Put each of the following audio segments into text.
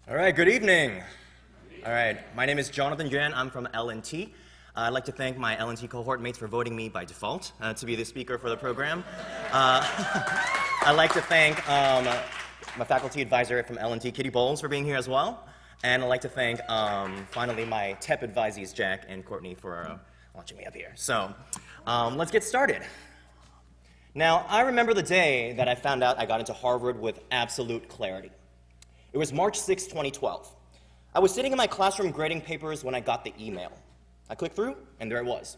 All right, good evening. All right, my name is Jonathan Yuan. I'm from L&T. I'd like to thank my L&T cohort mates for voting me by default to be the speaker for the program. I'd like to thank my faculty advisor from L&T, Kitty Bowles, for being here as well. And I'd like to thank, finally, my TEP advisees, Jack and Courtney, for launching me up here. So let's get started. Now, I remember the day that I found out I got into Harvard with absolute clarity. It was March 6, 2012. I was sitting in my classroom grading papers when I got the email. I clicked through, and there it was.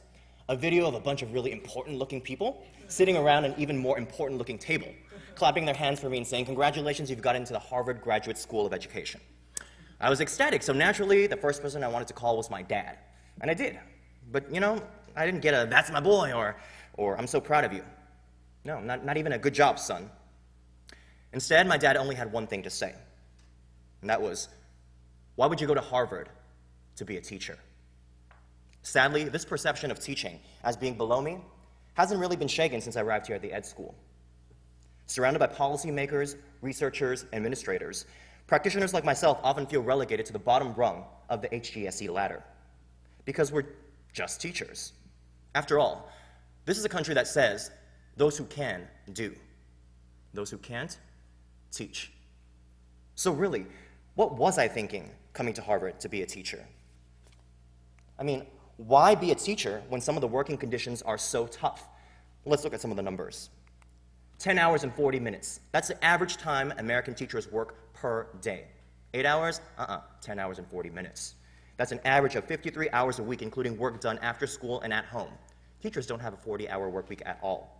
A video of a bunch of really important-looking people sitting around an even more important-looking table, clapping their hands for me and saying, "Congratulations, you've got into the Harvard Graduate School of Education." I was ecstatic, so naturally, the first person I wanted to call was my dad. And I did. But, you know, I didn't get a, "That's my boy," or "I'm so proud of you." No, not even a "Good job, son." Instead, my dad only had one thing to say. And that was, "Why would you go to Harvard to be a teacher?" Sadly, this perception of teaching as being below me hasn't really been shaken since I arrived here at the ed school. Surrounded by policymakers, researchers, and administrators, practitioners like myself often feel relegated to the bottom rung of the HGSE ladder because we're just teachers. After all, this is a country that says, those who can, do. Those who can't, teach. So really, what was I thinking coming to Harvard to be a teacher? I mean, why be a teacher when some of the working conditions are so tough? Let's look at some of the numbers. 10 hours and 40 minutes. That's the average time American teachers work per day. 8 hours? 10 hours and 40 minutes. That's an average of 53 hours a week, including work done after school and at home. Teachers don't have a 40-hour work week at all.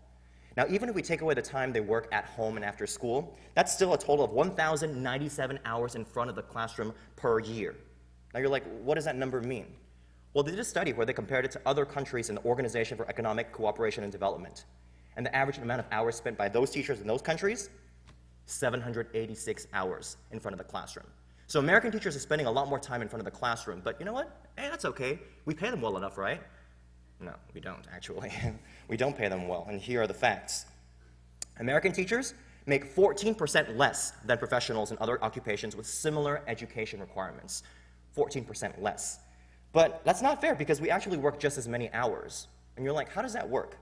Now, even if we take away the time they work at home and after school, that's still a total of 1,097 hours in front of the classroom per year. Now you're like, what does that number mean? Well, they did a study where they compared it to other countries in the Organization for Economic Cooperation and Development. And the average amount of hours spent by those teachers in those countries, 786 hours in front of the classroom. So American teachers are spending a lot more time in front of the classroom, but you know what? Hey, that's okay. We pay them well enough, right? No, we don't, actually. We don't pay them well, and here are the facts. American teachers make 14% less than professionals in other occupations with similar education requirements. 14% less. But that's not fair because we actually work just as many hours. And you're like, how does that work?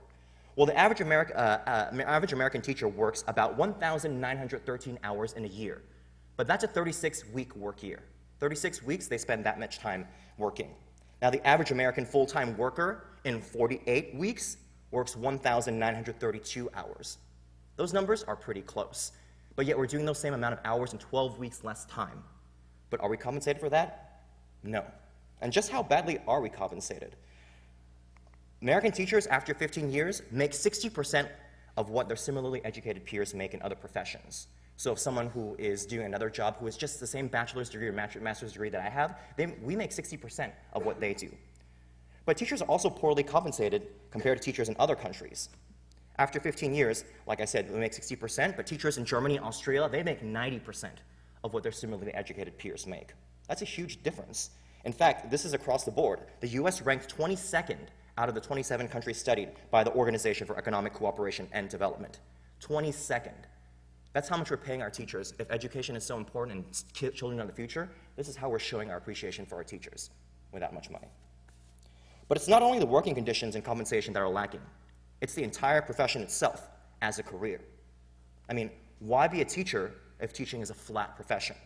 Well, the average American teacher works about 1,913 hours in a year. But that's a 36-week work year. 36 weeks, they spend that much time working. Now, the average American full-time worker in 48 weeks works 1,932 hours. Those numbers are pretty close. But yet we're doing those same amount of hours in 12 weeks less time. But are we compensated for that? No. And just how badly are we compensated? American teachers, after 15 years, make 60% of what their similarly educated peers make in other professions. So if someone who is doing another job who is just the same bachelor's degree or master's degree that I have, we make 60% of what they do. But teachers are also poorly compensated compared to teachers in other countries. After 15 years, like I said, we make 60%, but teachers in Germany and Australia, they make 90% of what their similarly educated peers make. That's a huge difference. In fact, this is across the board. The US ranked 22nd out of the 27 countries studied by the Organization for Economic Cooperation and Development. 22nd. That's how much we're paying our teachers. If education is so important and children are the future, this is how we're showing our appreciation for our teachers with that much money. But it's not only the working conditions and compensation that are lacking. It's the entire profession itself as a career. I mean, why be a teacher if teaching is a flat profession?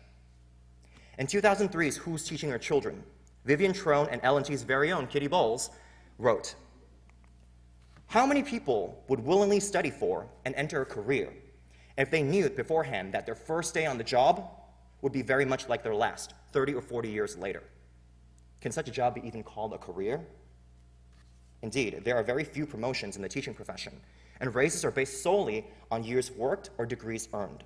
In 2003's Who's Teaching Our Children, Vivian Trone and L&T's very own Kitty Bowles wrote, "How many people would willingly study for and enter a career if they knew beforehand that their first day on the job would be very much like their last, 30 or 40 years later? Can such a job be even called a career? Indeed, there are very few promotions in the teaching profession, and raises are based solely on years worked or degrees earned.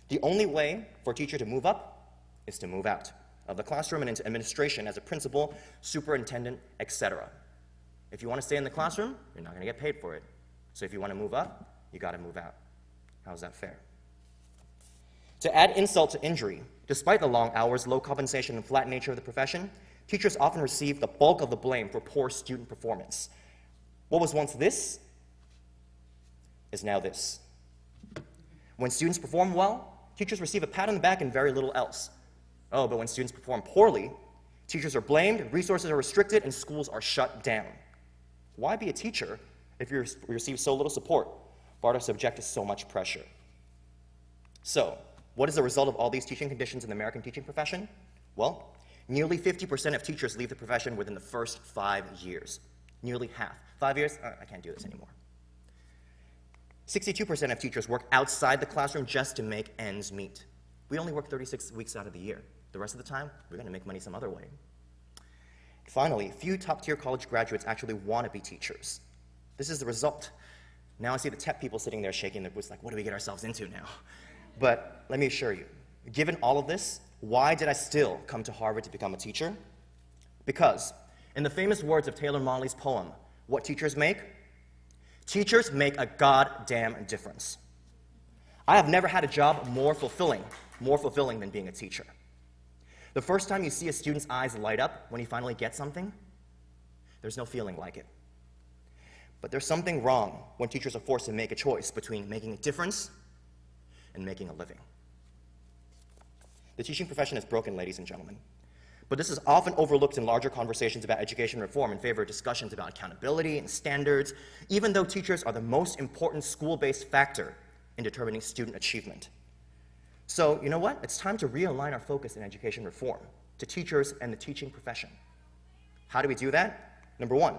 The only way for a teacher to move up is to move out of the classroom and into administration as a principal, superintendent, etc. If you want to stay in the classroom, you're not going to get paid for it. So if you want to move up, you got to move out. How's that fair? To add insult to injury, despite the long hours, low compensation, and flat nature of the profession, teachers often receive the bulk of the blame for poor student performance. What was once this is now this. When students perform well, teachers receive a pat on the back and very little else. Oh, but when students perform poorly, teachers are blamed, resources are restricted, and schools are shut down. Why be a teacher if you receive so little support, but are subject to so much pressure? So, what is the result of all these teaching conditions in the American teaching profession? Well, nearly 50% of teachers leave the profession within the first 5 years. Nearly half. 5 years? I can't do this anymore. 62% of teachers work outside the classroom just to make ends meet. We only work 36 weeks out of the year. The rest of the time, we're going to make money some other way. Finally, few top-tier college graduates actually want to be teachers. This is the result. Now I see the tech people sitting there shaking their boots like, what do we get ourselves into now? But let me assure you, given all of this, why did I still come to Harvard to become a teacher? Because, in the famous words of Taylor Motley's poem, what teachers make? Teachers make a goddamn difference. I have never had a job more fulfilling than being a teacher. The first time you see a student's eyes light up when he finally gets something, there's no feeling like it. But there's something wrong when teachers are forced to make a choice between making a difference and making a living. The teaching profession is broken, ladies and gentlemen. But this is often overlooked in larger conversations about education reform in favor of discussions about accountability and standards, even though teachers are the most important school-based factor in determining student achievement. So, you know what? It's time to realign our focus in education reform to teachers and the teaching profession. How do we do that? Number one,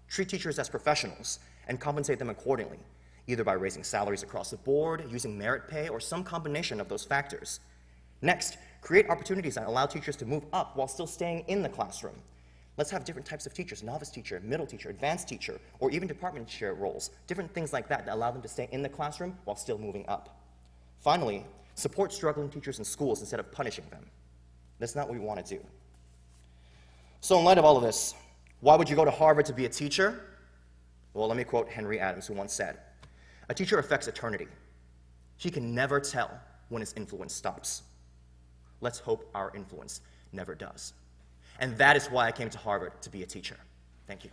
treat teachers as professionals and compensate them accordingly, either by raising salaries across the board, using merit pay, or some combination of those factors. Next, create opportunities that allow teachers to move up while still staying in the classroom. Let's have different types of teachers: novice teacher, middle teacher, advanced teacher, or even department chair roles, different things like that allow them to stay in the classroom while still moving up. Finally, support struggling teachers in schools instead of punishing them. That's not what we want to do. So in light of all of this, why would you go to Harvard to be a teacher? Well, let me quote Henry Adams, who once said, "A teacher affects eternity. He can never tell when his influence stops." Let's hope our influence never does. And that is why I came to Harvard, to be a teacher. Thank you.